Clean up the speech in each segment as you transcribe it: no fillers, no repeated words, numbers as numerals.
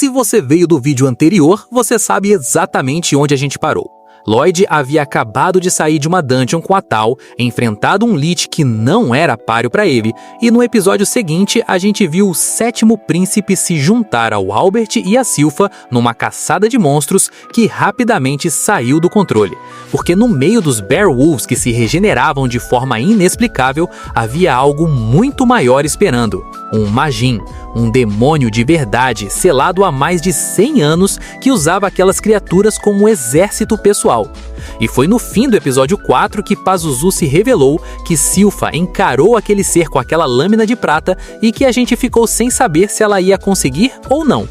Se você veio do vídeo anterior, você sabe exatamente onde a gente parou. Lloyd havia acabado de sair de uma dungeon com a Tal, enfrentado um Lich que não era páreo para ele, e no episódio seguinte a gente viu o 7º príncipe se juntar ao Albert e a Silpha numa caçada de monstros que rapidamente saiu do controle, porque no meio dos Beowulfs que se regeneravam de forma inexplicável, havia algo muito maior esperando, um Majin, um demônio de verdade selado há mais de 100 anos que usava aquelas criaturas como exército pessoal. E foi no fim do episódio 4 que Pazuzu se revelou que Silpha encarou aquele ser com aquela lâmina de prata e que a gente ficou sem saber se ela ia conseguir ou não.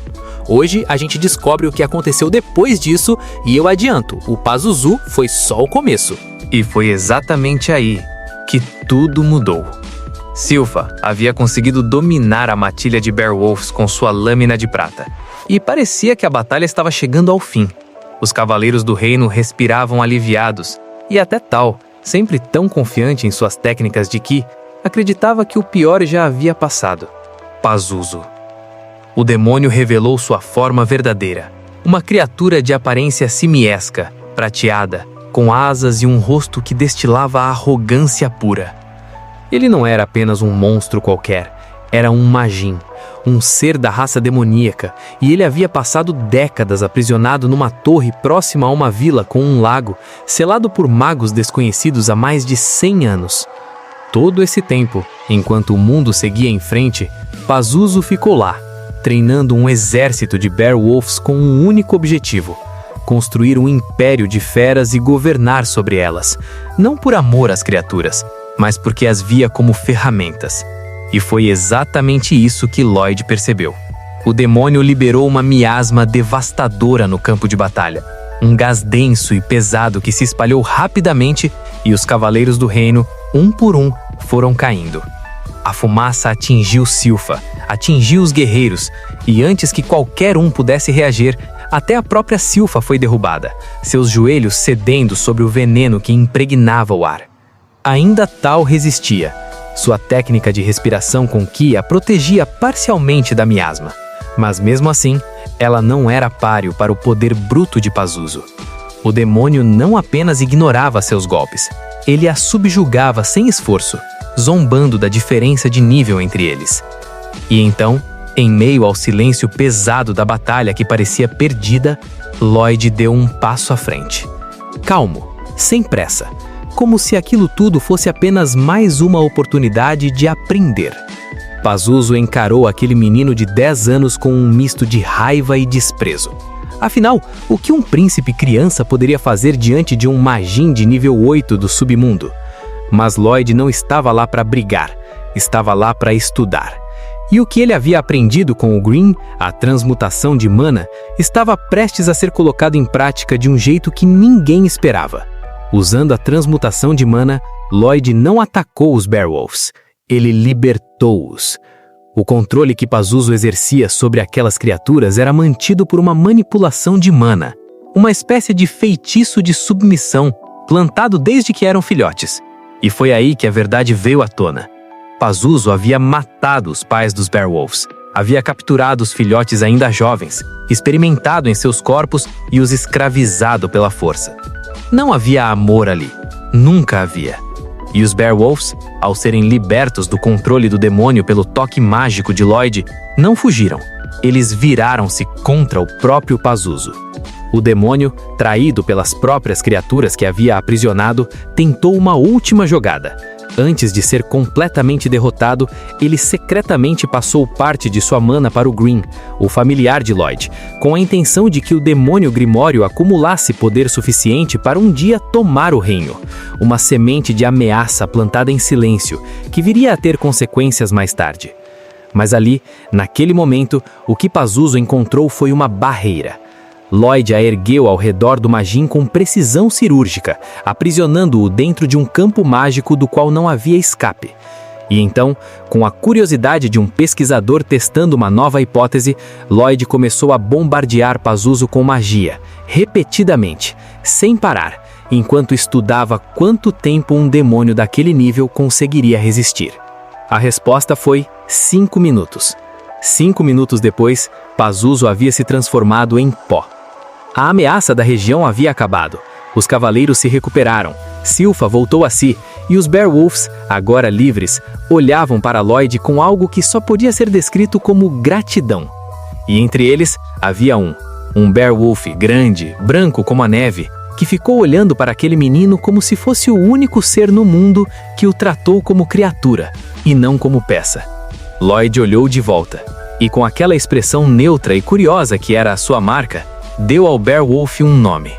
Hoje a gente descobre o que aconteceu depois disso e eu adianto, o Pazuzu foi só o começo. E foi exatamente aí que tudo mudou. Silpha havia conseguido dominar a matilha de Beowulfs com sua lâmina de prata. E parecia que a batalha estava chegando ao fim. Os cavaleiros do reino respiravam aliviados, e até Tal, sempre tão confiante em suas técnicas de Ki, acreditava que o pior já havia passado. Pazuzu. O demônio revelou sua forma verdadeira. Uma criatura de aparência simiesca, prateada, com asas e um rosto que destilava a arrogância pura. Ele não era apenas um monstro qualquer, era um Majin, um ser da raça demoníaca, e ele havia passado décadas aprisionado numa torre próxima a uma vila com um lago, selado por magos desconhecidos há mais de 100 anos. Todo esse tempo, enquanto o mundo seguia em frente, Pazuzu ficou lá, treinando um exército de Beowulfs com um único objetivo: construir um império de feras e governar sobre elas, não por amor às criaturas, mas porque as via como ferramentas. E foi exatamente isso que Lloyd percebeu. O demônio liberou uma miasma devastadora no campo de batalha, um gás denso e pesado que se espalhou rapidamente e os cavaleiros do reino, um por um, foram caindo. A fumaça atingiu Silpha, atingiu os guerreiros, e antes que qualquer um pudesse reagir, até a própria Silpha foi derrubada, seus joelhos cedendo sobre o veneno que impregnava o ar. Ainda Tal resistia. Sua técnica de respiração com Ki a protegia parcialmente da miasma. Mas mesmo assim, ela não era páreo para o poder bruto de Pazuzu. O demônio não apenas ignorava seus golpes, ele a subjugava sem esforço, zombando da diferença de nível entre eles. E então, em meio ao silêncio pesado da batalha que parecia perdida, Lloyd deu um passo à frente. Calmo, sem pressa, como se aquilo tudo fosse apenas mais uma oportunidade de aprender. Pazuzu encarou aquele menino de 10 anos com um misto de raiva e desprezo. Afinal, o que um príncipe criança poderia fazer diante de um Majin de nível 8 do submundo? Mas Lloyd não estava lá para brigar, estava lá para estudar. E o que ele havia aprendido com o Green, a transmutação de mana, estava prestes a ser colocado em prática de um jeito que ninguém esperava. Usando a transmutação de mana, Lloyd não atacou os Beowulfs, ele libertou-os. O controle que Pazuzu exercia sobre aquelas criaturas era mantido por uma manipulação de mana, uma espécie de feitiço de submissão, plantado desde que eram filhotes. E foi aí que a verdade veio à tona. Pazuzu havia matado os pais dos Beowulfs, havia capturado os filhotes ainda jovens, experimentado em seus corpos e os escravizado pela força. Não havia amor ali, nunca havia. E os Beowulfs, ao serem libertos do controle do demônio pelo toque mágico de Lloyd, não fugiram. Eles viraram-se contra o próprio Pazuzu. O demônio, traído pelas próprias criaturas que havia aprisionado, tentou uma última jogada. Antes de ser completamente derrotado, ele secretamente passou parte de sua mana para o Green, o familiar de Lloyd, com a intenção de que o demônio Grimório acumulasse poder suficiente para um dia tomar o reino. Uma semente de ameaça plantada em silêncio, que viria a ter consequências mais tarde. Mas ali, naquele momento, o que Pazuzu encontrou foi uma barreira. Lloyd a ergueu ao redor do Majin com precisão cirúrgica, aprisionando-o dentro de um campo mágico do qual não havia escape. E então, com a curiosidade de um pesquisador testando uma nova hipótese, Lloyd começou a bombardear Pazuzu com magia, repetidamente, sem parar, enquanto estudava quanto tempo um demônio daquele nível conseguiria resistir. A resposta foi 5 minutos. 5 minutos depois, Pazuzu havia se transformado em pó. A ameaça da região havia acabado. Os cavaleiros se recuperaram, Silpha voltou a si, e os Beowulfs, agora livres, olhavam para Lloyd com algo que só podia ser descrito como gratidão. E entre eles, havia um Beowulf grande, branco como a neve, que ficou olhando para aquele menino como se fosse o único ser no mundo que o tratou como criatura, e não como peça. Lloyd olhou de volta, e com aquela expressão neutra e curiosa que era a sua marca, deu ao Beowulf um nome: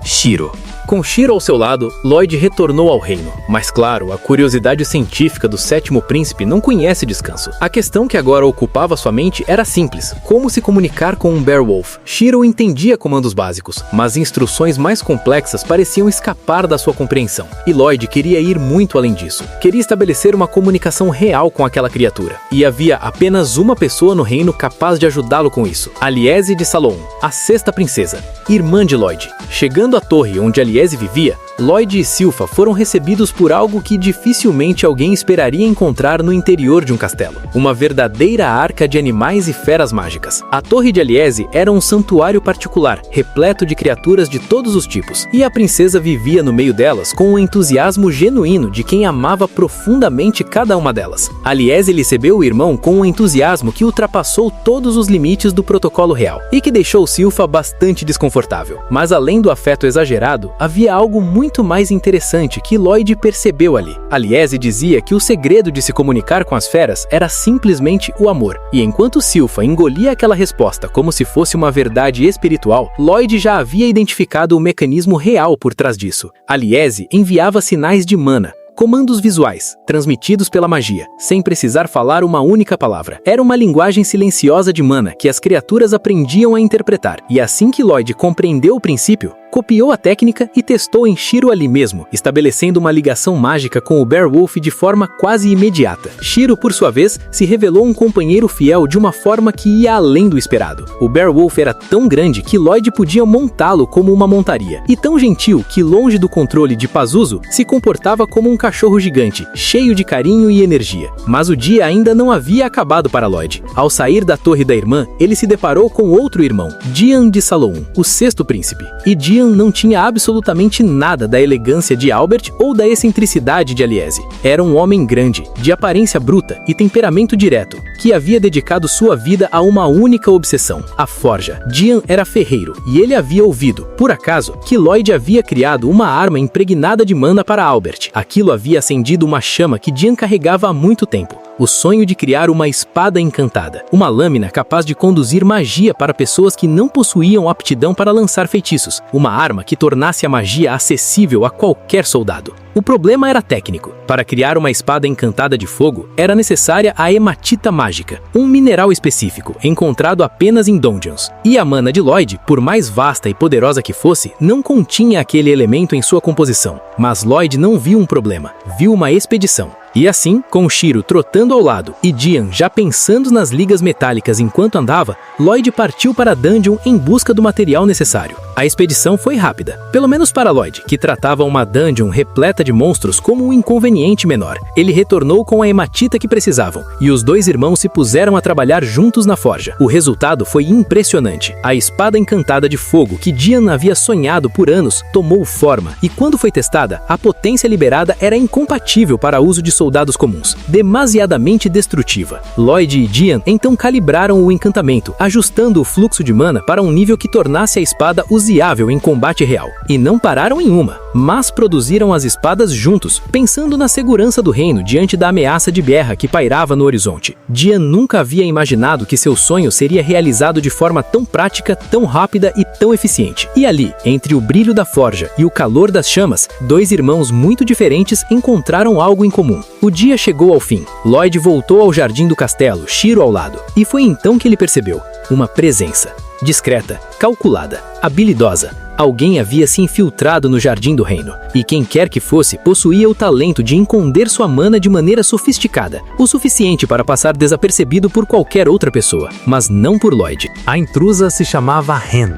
Shiro. Com Shiro ao seu lado, Lloyd retornou ao reino. Mas claro, a curiosidade científica do sétimo príncipe não conhece descanso. A questão que agora ocupava sua mente era simples: como se comunicar com um Beowulf? Shiro entendia comandos básicos, mas instruções mais complexas pareciam escapar da sua compreensão. E Lloyd queria ir muito além disso. Queria estabelecer uma comunicação real com aquela criatura. E havia apenas uma pessoa no reino capaz de ajudá-lo com isso: Aliese de Saloum, a sexta princesa, irmã de Lloyd. Chegando à torre onde Aliese vivia, Lloyd e Silpha foram recebidos por algo que dificilmente alguém esperaria encontrar no interior de um castelo: uma verdadeira arca de animais e feras mágicas. A torre de Aliese era um santuário particular, repleto de criaturas de todos os tipos, e a princesa vivia no meio delas com um entusiasmo genuíno de quem amava profundamente cada uma delas. Aliese recebeu o irmão com um entusiasmo que ultrapassou todos os limites do protocolo real, e que deixou Silpha bastante desconfortável. Mas além do afeto exagerado, havia algo muito mais interessante que Lloyd percebeu ali. Aliese dizia que o segredo de se comunicar com as feras era simplesmente o amor, e enquanto Silpha engolia aquela resposta como se fosse uma verdade espiritual, Lloyd já havia identificado o mecanismo real por trás disso. Aliese enviava sinais de mana, comandos visuais, transmitidos pela magia, sem precisar falar uma única palavra. Era uma linguagem silenciosa de mana que as criaturas aprendiam a interpretar, e assim que Lloyd compreendeu o princípio, copiou a técnica e testou em Shiro ali mesmo, estabelecendo uma ligação mágica com o Beowulf de forma quase imediata. Shiro, por sua vez, se revelou um companheiro fiel de uma forma que ia além do esperado. O Beowulf era tão grande que Lloyd podia montá-lo como uma montaria, e tão gentil que, longe do controle de Pazuzu, se comportava como um cachorro gigante, cheio de carinho e energia. Mas o dia ainda não havia acabado para Lloyd. Ao sair da torre da irmã, ele se deparou com outro irmão, Dian de Saloum, o sexto príncipe. E Dian não tinha absolutamente nada da elegância de Albert ou da excentricidade de Aliese. Era um homem grande, de aparência bruta e temperamento direto, que havia dedicado sua vida a uma única obsessão: a forja. Dian era ferreiro, e ele havia ouvido, por acaso, que Lloyd havia criado uma arma impregnada de mana para Albert. Aquilo havia acendido uma chama que Dian carregava há muito tempo: o sonho de criar uma espada encantada, uma lâmina capaz de conduzir magia para pessoas que não possuíam aptidão para lançar feitiços, uma arma que tornasse a magia acessível a qualquer soldado. O problema era técnico. Para criar uma espada encantada de fogo, era necessária a hematita mágica, um mineral específico, encontrado apenas em dungeons. E a mana de Lloyd, por mais vasta e poderosa que fosse, não continha aquele elemento em sua composição. Mas Lloyd não viu um problema, viu uma expedição. E assim, com Shiro trotando ao lado e Dian já pensando nas ligas metálicas enquanto andava, Lloyd partiu para a dungeon em busca do material necessário. A expedição foi rápida, pelo menos para Lloyd, que tratava uma dungeon repleta de monstros como um inconveniente menor. Ele retornou com a hematita que precisavam, e os dois irmãos se puseram a trabalhar juntos na forja. O resultado foi impressionante. A espada encantada de fogo que Dian havia sonhado por anos tomou forma, e quando foi testada, a potência liberada era incompatível para uso de soldados comuns, demasiadamente destrutiva. Lloyd e Dian então calibraram o encantamento, ajustando o fluxo de mana para um nível que tornasse a espada usável em combate real. E não pararam em uma, mas produziram as espadas juntos, pensando na segurança do reino diante da ameaça de guerra que pairava no horizonte. Dian nunca havia imaginado que seu sonho seria realizado de forma tão prática, tão rápida e tão eficiente. E ali, entre o brilho da forja e o calor das chamas, dois irmãos muito diferentes encontraram algo em comum. O dia chegou ao fim. Lloyd voltou ao jardim do castelo, Shiro ao lado, e foi então que ele percebeu uma presença. Discreta, calculada, habilidosa. Alguém havia se infiltrado no jardim do reino, e quem quer que fosse possuía o talento de esconder sua mana de maneira sofisticada, o suficiente para passar desapercebido por qualquer outra pessoa, mas não por Lloyd. A intrusa se chamava Hen,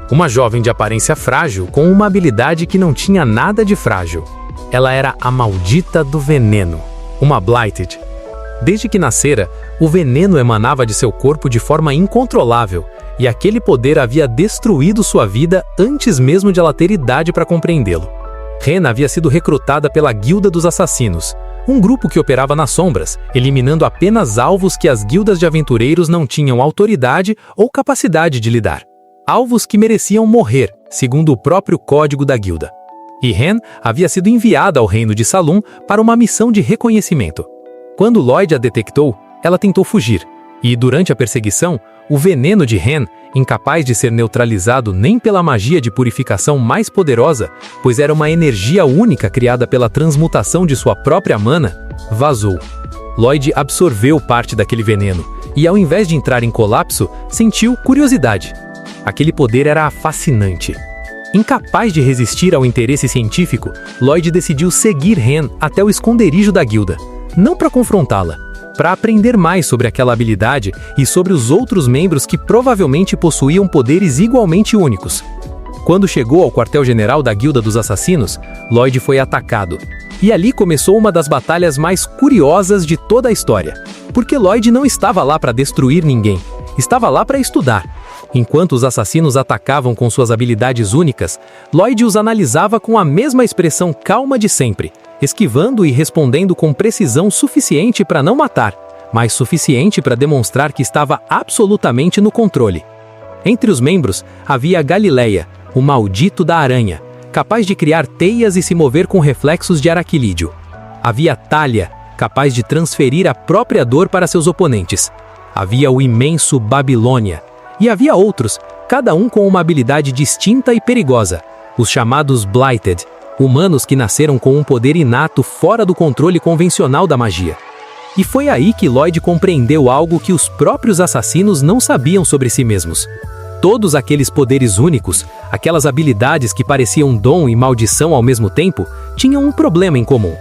uma jovem de aparência frágil com uma habilidade que não tinha nada de frágil. Ela era a maldita do veneno, uma Blighted. Desde que nascera, o veneno emanava de seu corpo de forma incontrolável, e aquele poder havia destruído sua vida antes mesmo de ela ter idade para compreendê-lo. Ren havia sido recrutada pela Guilda dos Assassinos, um grupo que operava nas sombras, eliminando apenas alvos que as guildas de aventureiros não tinham autoridade ou capacidade de lidar. Alvos que mereciam morrer, segundo o próprio código da guilda. E Ren havia sido enviada ao reino de Salum para uma missão de reconhecimento. Quando Lloyd a detectou, ela tentou fugir, e durante a perseguição, o veneno de Ren, incapaz de ser neutralizado nem pela magia de purificação mais poderosa, pois era uma energia única criada pela transmutação de sua própria mana, vazou. Lloyd absorveu parte daquele veneno, e ao invés de entrar em colapso, sentiu curiosidade. Aquele poder era fascinante. Incapaz de resistir ao interesse científico, Lloyd decidiu seguir Ren até o esconderijo da guilda, não para confrontá-la, para aprender mais sobre aquela habilidade e sobre os outros membros que provavelmente possuíam poderes igualmente únicos. Quando chegou ao quartel-general da Guilda dos Assassinos, Lloyd foi atacado. E ali começou uma das batalhas mais curiosas de toda a história, porque Lloyd não estava lá para destruir ninguém, estava lá para estudar. Enquanto os assassinos atacavam com suas habilidades únicas, Lloyd os analisava com a mesma expressão calma de sempre, esquivando e respondendo com precisão suficiente para não matar, mas suficiente para demonstrar que estava absolutamente no controle. Entre os membros havia Galileia, o maldito da aranha, capaz de criar teias e se mover com reflexos de araquilídeo. Havia Thalia, capaz de transferir a própria dor para seus oponentes. Havia o imenso Babilônia. E havia outros, cada um com uma habilidade distinta e perigosa, os chamados Blighted, humanos que nasceram com um poder inato fora do controle convencional da magia. E foi aí que Lloyd compreendeu algo que os próprios assassinos não sabiam sobre si mesmos. Todos aqueles poderes únicos, aquelas habilidades que pareciam dom e maldição ao mesmo tempo, tinham um problema em comum.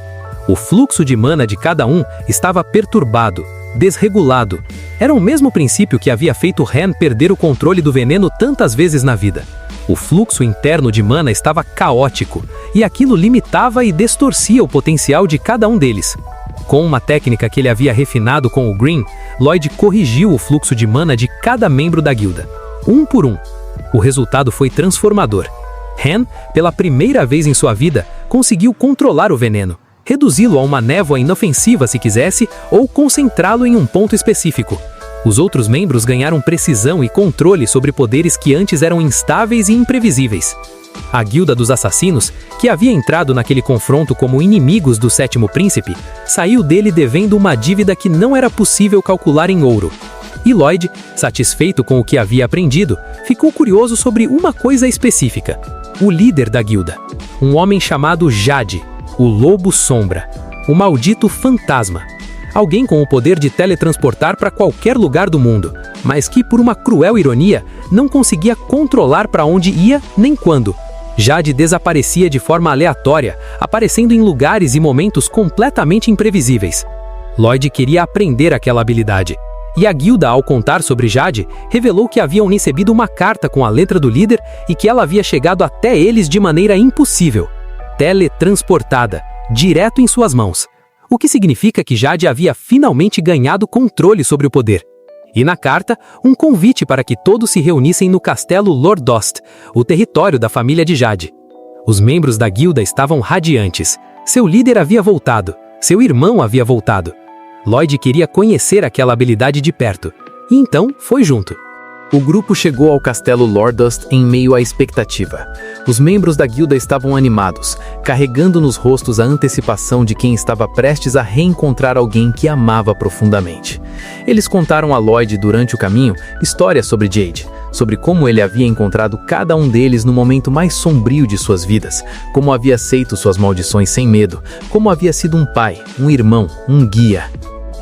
O fluxo de mana de cada um estava perturbado, desregulado. Era o mesmo princípio que havia feito Ren perder o controle do veneno tantas vezes na vida. O fluxo interno de mana estava caótico, e aquilo limitava e distorcia o potencial de cada um deles. Com uma técnica que ele havia refinado com o Green, Lloyd corrigiu o fluxo de mana de cada membro da guilda, um por um. O resultado foi transformador. Ren, pela primeira vez em sua vida, conseguiu controlar o veneno, reduzi-lo a uma névoa inofensiva se quisesse, ou concentrá-lo em um ponto específico. Os outros membros ganharam precisão e controle sobre poderes que antes eram instáveis e imprevisíveis. A Guilda dos Assassinos, que havia entrado naquele confronto como inimigos do Sétimo Príncipe, saiu dele devendo uma dívida que não era possível calcular em ouro. E Lloyd, satisfeito com o que havia aprendido, ficou curioso sobre uma coisa específica: o líder da guilda, um homem chamado Jade, o Lobo Sombra, o maldito fantasma. Alguém com o poder de teletransportar para qualquer lugar do mundo, mas que, por uma cruel ironia, não conseguia controlar para onde ia nem quando. Jade desaparecia de forma aleatória, aparecendo em lugares e momentos completamente imprevisíveis. Lloyd queria aprender aquela habilidade. E a guilda, ao contar sobre Jade, revelou que haviam recebido uma carta com a letra do líder e que ela havia chegado até eles de maneira impossível. Teletransportada, direto em suas mãos. O que significa que Jade havia finalmente ganhado controle sobre o poder. E na carta, um convite para que todos se reunissem no castelo Lordost, o território da família de Jade. Os membros da guilda estavam radiantes. Seu líder havia voltado, seu irmão havia voltado. Lloyd queria conhecer aquela habilidade de perto, e então foi junto. O grupo chegou ao castelo Lordost em meio à expectativa. Os membros da guilda estavam animados, carregando nos rostos a antecipação de quem estava prestes a reencontrar alguém que amava profundamente. Eles contaram a Lloyd durante o caminho histórias sobre Jade, sobre como ele havia encontrado cada um deles no momento mais sombrio de suas vidas, como havia aceito suas maldições sem medo, como havia sido um pai, um irmão, um guia.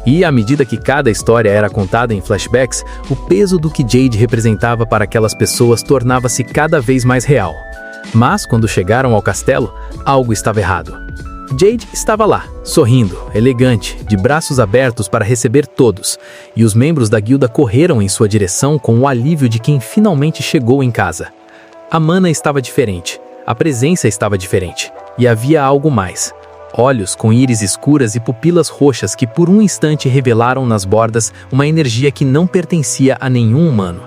E, à medida que cada história era contada em flashbacks, o peso do que Jade representava para aquelas pessoas tornava-se cada vez mais real. Mas, quando chegaram ao castelo, algo estava errado. Jade estava lá, sorrindo, elegante, de braços abertos para receber todos, e os membros da guilda correram em sua direção com o alívio de quem finalmente chegou em casa. A mana estava diferente, a presença estava diferente, e havia algo mais. olhos com íris escuras e pupilas roxas que por um instante revelaram nas bordas uma energia que não pertencia a nenhum humano.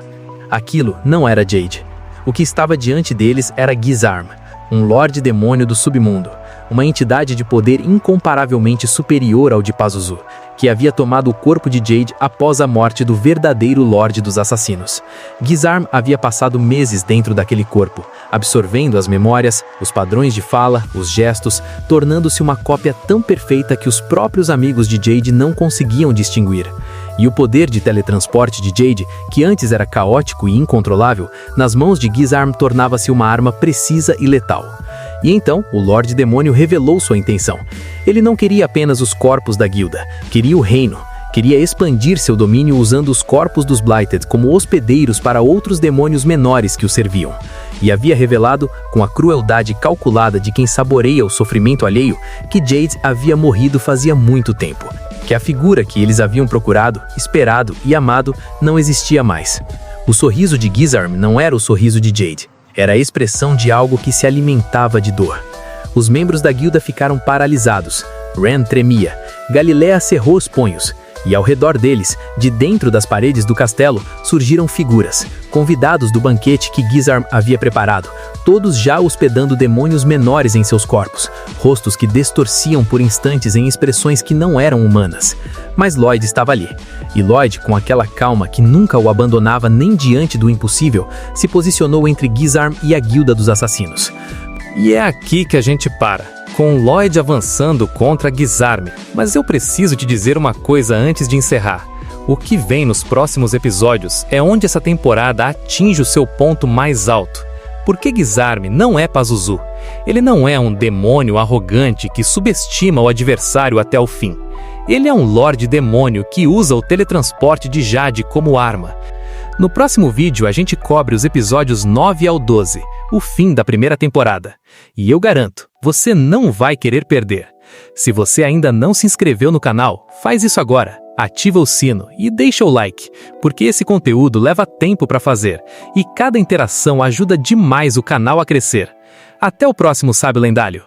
Aquilo não era Jade. O que estava diante deles era Gizarm, um Lorde Demônio do Submundo, uma entidade de poder incomparavelmente superior ao de Pazuzu, que havia tomado o corpo de Jade após a morte do verdadeiro Lorde dos Assassinos. Gizarm havia passado meses dentro daquele corpo, absorvendo as memórias, os padrões de fala, os gestos, tornando-se uma cópia tão perfeita que os próprios amigos de Jade não conseguiam distinguir. E o poder de teletransporte de Jade, que antes era caótico e incontrolável, nas mãos de Gizarm tornava-se uma arma precisa e letal. E então, o Lorde Demônio revelou sua intenção. Ele não queria apenas os corpos da guilda, queria o reino. Queria expandir seu domínio usando os corpos dos Blighted como hospedeiros para outros demônios menores que o serviam. E havia revelado, com a crueldade calculada de quem saboreia o sofrimento alheio, que Jade havia morrido fazia muito tempo. Que a figura que eles haviam procurado, esperado e amado não existia mais. O sorriso de Gizarm não era o sorriso de Jade. Era a expressão de algo que se alimentava de dor. Os membros da guilda ficaram paralisados. Ren tremia. Galilea cerrou os punhos. E ao redor deles, de dentro das paredes do castelo, surgiram figuras, convidados do banquete que Gizarm havia preparado, todos já hospedando demônios menores em seus corpos, rostos que distorciam por instantes em expressões que não eram humanas. Mas Lloyd estava ali. E Lloyd, com aquela calma que nunca o abandonava nem diante do impossível, se posicionou entre Gizarm e a Guilda dos Assassinos. E é aqui que a gente para, com Lloyd avançando contra Gizarm. Mas eu preciso te dizer uma coisa antes de encerrar. O que vem nos próximos episódios é onde essa temporada atinge o seu ponto mais alto. Porque Gizarm não é Pazuzu. Ele não é um demônio arrogante que subestima o adversário até o fim. Ele é um Lorde Demônio que usa o teletransporte de Jade como arma. No próximo vídeo a gente cobre os episódios 9 ao 12, o fim da primeira temporada. E eu garanto, você não vai querer perder. Se você ainda não se inscreveu no canal, faz isso agora. Ativa o sino e deixa o like, porque esse conteúdo leva tempo para fazer e cada interação ajuda demais o canal a crescer. Até o próximo Sábio Lendário!